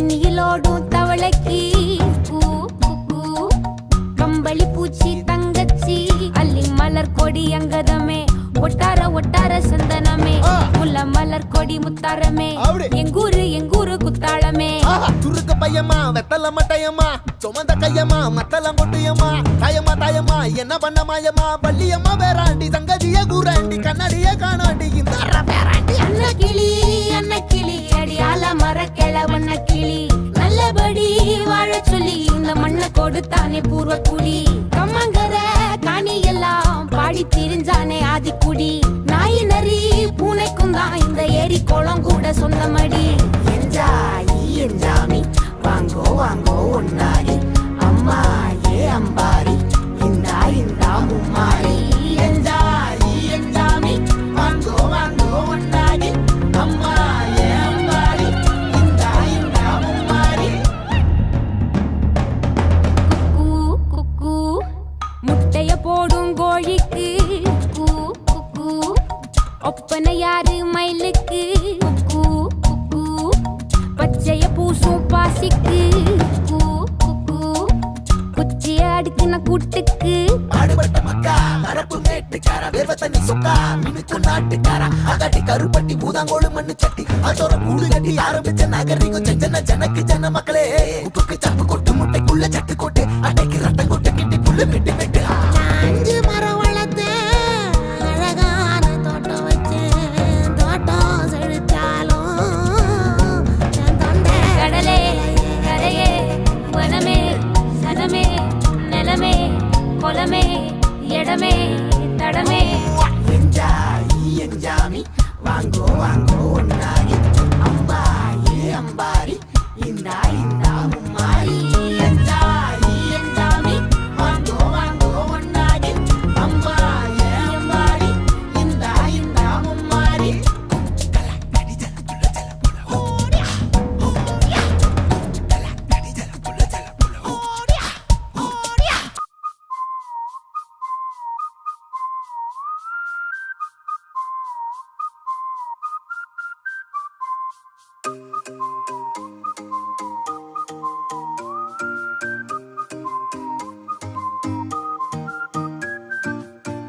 தண்ணியிலோடும் தவளைக்கு கம்பளி பூச்சி தங்கச்சி அள்ளி மலர் கொடி அங்கதமே ஒட்டார ஒட்டார சந்தனமே முல்ல மலர் கொடி முத்தாரமே எங்கூரு குத்தாளமே துருக்க பையமா வெத்தல மட்டையம்மா சுமந்த கையம்மா மத்தலம் கொட்டியம்மா தாயம்மா என்ன பண்ண மாயம்மா பள்ளியம்மா வேறாண்டி சங்கதிய கூறாண்டி கண்ணடிய காணாண்டி இந்த அன்ன கிளி அடியால மர கிழவண்ண கிளி நல்லபடி வாழ சொல்லி இந்த மண்ணை கொடுத்தானே பூர்வ குடி கம்மங்கர காணி எல்லாம் பாடி திரிஞ்சானே ஆதிக்குடி நாய் நரி பூனைக்கும் தான் இந்த ஏரி குளம் கூட சொந்தமடி என்ஜாமி வாங்கோ வாங்கோ ஒன்னாரி அம்மா ஏ அம்பாரி இந்தா மும்மாரி என்ஜாமி வாங்கோ வாங்கோ ஒன்னாரி அம்மா ஏ அம்பாரி இந்தா மும்மாரி குக்கு முட்டைய போடும் கோழிக்கு ஒப்பனை யாரு மயிலுக்கு பச்சைய பூசும் பாசிக்கு குச்சிய அடுக்குன கூட்டுக்கு ஆடுபட்ட மக்கா மரப்பு மேட்டுக்கார வேர்வ தண்ணி சொக்கா மினுக்கு நாட்டுக்கார அகட்டி கருப்பட்டி பூதாங்கோடு மண்ணு சட்டி அதோட கூடு கட்டி ஆரம்பிச்ச நகரிக்கும் ஜனக்கு ஜன மக்களே உப்புக்கு சப்பு கொட்டு முட்டைக்குள்ள சட்டு கொட்டு அன்னைக்கு ரத்தம் கொட்டு கிட்டி புல்லு வெட்டு வெட்டு 5 மரம் வளர்த்து அழகான தோட்டம் வச்சு தோட்டம் செழிச்சாலும் கடலே கரையே வனமே சனமே நிலமே கொலமே இடமே தடமே என்ஜாமி வாங்கோ வாங்கோ ஒன்னாரி அம்பா ஏ அம்பாரி இந்தா மும்மாரி என்ஜாமி வாங்கோ வாங்கோ ஒன்னாரி அம்பா ஏ அம்பாரி இந்தா மும்மாரி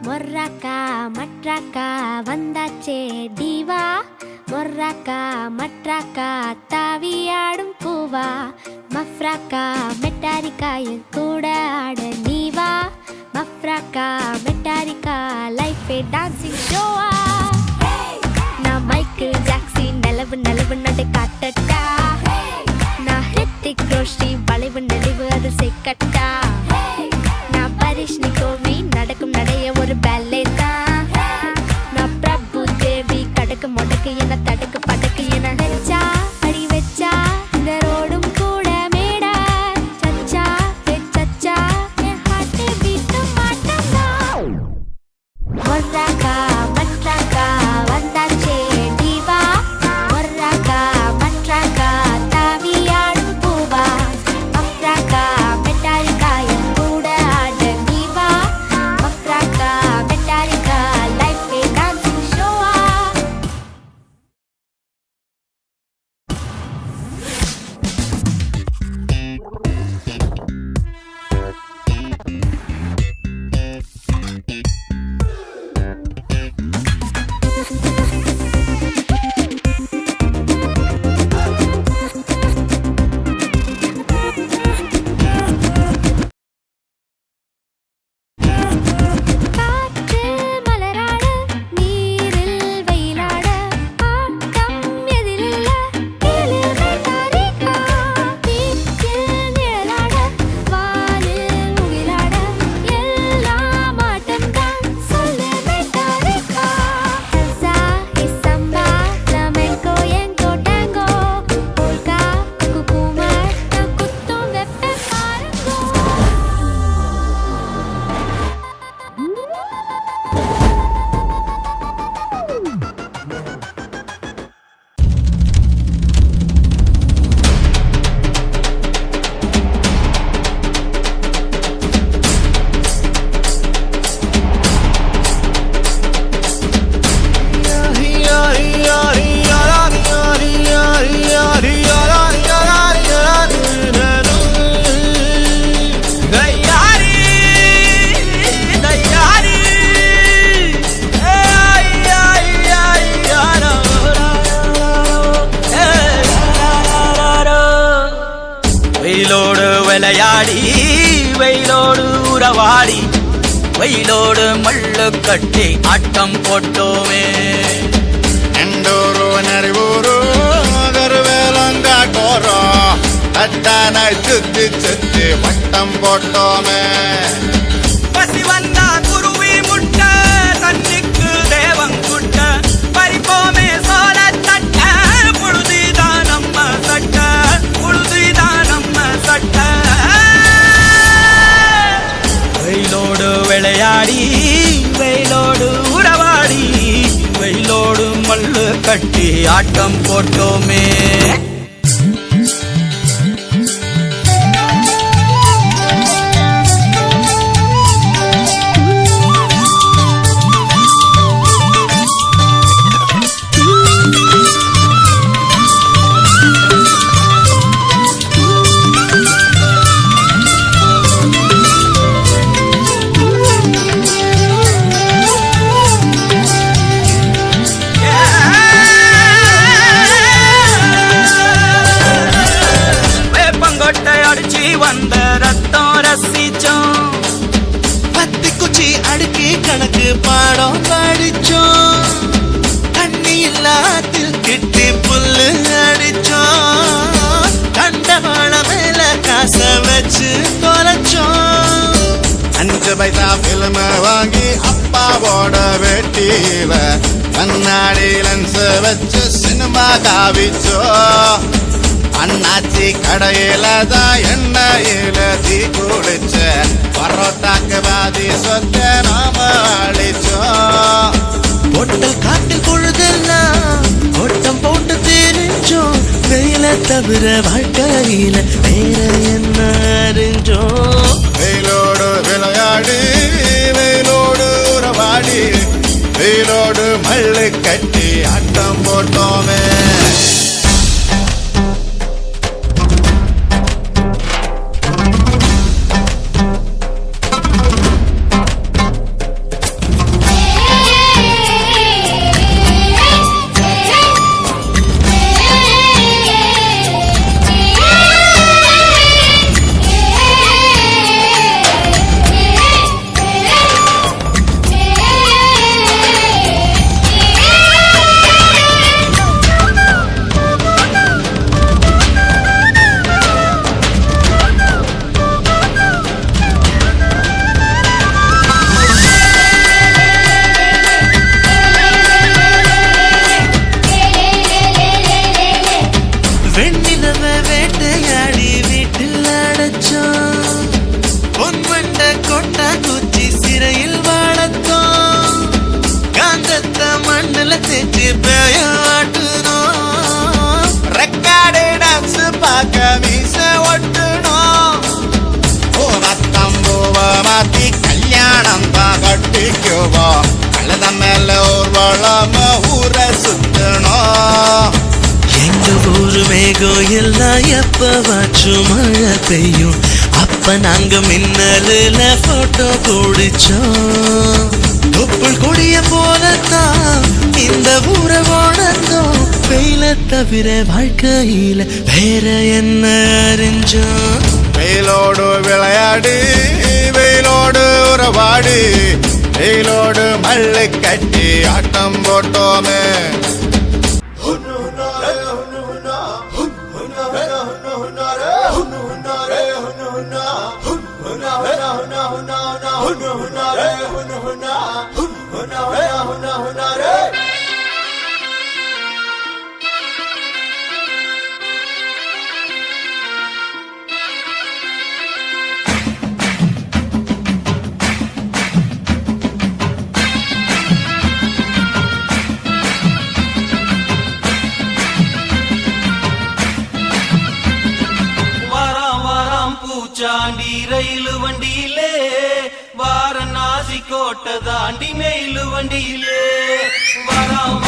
மொர்ராக்கா மட்ராக்கா வந்தாச்சே டிவா மொர்ராக்கா மட்ராக்கா தாவியாடும் பூவா மஃப்ராக்கா மெட்டாரிக்கா என் கூட ஆட நீவா மஃப்ராக்கா மெட்டாரிக்கா லைஃபே டான்சிங் ஷோவா நான் மைக்கேல் ஜாக்சன் நிலவு நடை காட்டட்டா நான் ஹிருத்திக் ரோஷி வளைவு நெளிவு அது செக்கட்டா நான் பரிஷ்னி கோவி நடக்கும் நடைய ஒரு பேலே தான் நான் பிரபு தேவி கடக்கு முடக்கு என தடுக்கு படக்கு என வச்சா அடி வச்சா இந்த ரோடும் கூட மேடா சச்சா சச்சா என் ஹார்ட் பீட் மாட்டா மொர்ராக்கா மட்ராக்கா வந்தாச்சே டிவா மொர்ராக்கா மட்ராக்கா விளையாடி வெயிலோடு உறவாடி வெயிலோடு மல்லு கட்டி ஆட்டம் போட்டோமே எண்டூரு நரிவூரு கருவேலங்காட்டோரோ தட்டானை சுத்தி சுத்தி வட்டம் போட்டோமே பசி வந்தா குருவி முட்டை தண்ணிக்கு தேவங்குட்ட பறிப்போமே சோழ தட்ட புழுதிதான் நம்ம சட்ட புழுதிதான் நம்ம சட்ட வெயிலோடு விளையாடி வெயிலோடு உறவாடி வெயிலோடு மல்லு கட்டி ஆட்டம் போட்டோமே வந்த ரத்தம் ரசிச்சோம் பத்தி குச்சி அடுக்கி கணக்கு பாடம் படிச்சோம் தண்ணி இல்லாத்தில் கிட்டி புல்லு அடிச்சோம் கண்டவாழ மேல காச வச்சு தொலைச்சோம் 5 பைசா பிலிம் வாங்கி அப்பாவோட வெட்டியில கண்ணாடி லென்ஸ் வச்சு சினிமா காவிச்சோ அண்ணாச்சி கடையில தான் எண்ணெயில தீ குளிச்ச பரோட்டாக்கு பாதி சொத்த நாம அழிச்சோம் பொட்டல் காட்டில் பொழுதெல்லாம் ஓட்டம் போட்டு தெரிஞ்சோம் வெயில தவிர வாழ்க்கையில வேற என்ன அறிஞ்சோம் வெயிலோடு விளையாடி வெயிலோடு உறவாடி வெயிலோடு மல்லு கட்டி ஆட்டம் போட்டோமே கல்யாணம் தான் கட்டிக்குவோம் கழுத மேல ஊர்வலம் ஊரை சுத்தணும் எங்க ஊரு மேகம் எல்லாம் எப்பவாச்சும் மழை பெய்யும் அப்ப நாங்க மின்னலுல போட்டோ பிடிச்சோம் தொப்புள் கொடிய போலத்தான் இந்த ஊரை உணர்ந்தோம் வெயில தவிர வாழ்க்கையில வேற என்ன அறிஞ்சோம் வெயிலோடு விளையாடி வெயிலோடு உறவாடி வெயிலோடு மல்லு கட்டி ஆட்டம் போட்டோமே பூச்சாண்டி ரயிலு வண்டியிலே வாரணாசி கோட்டை தாண்டி மெயிலு வண்டியிலே வராம்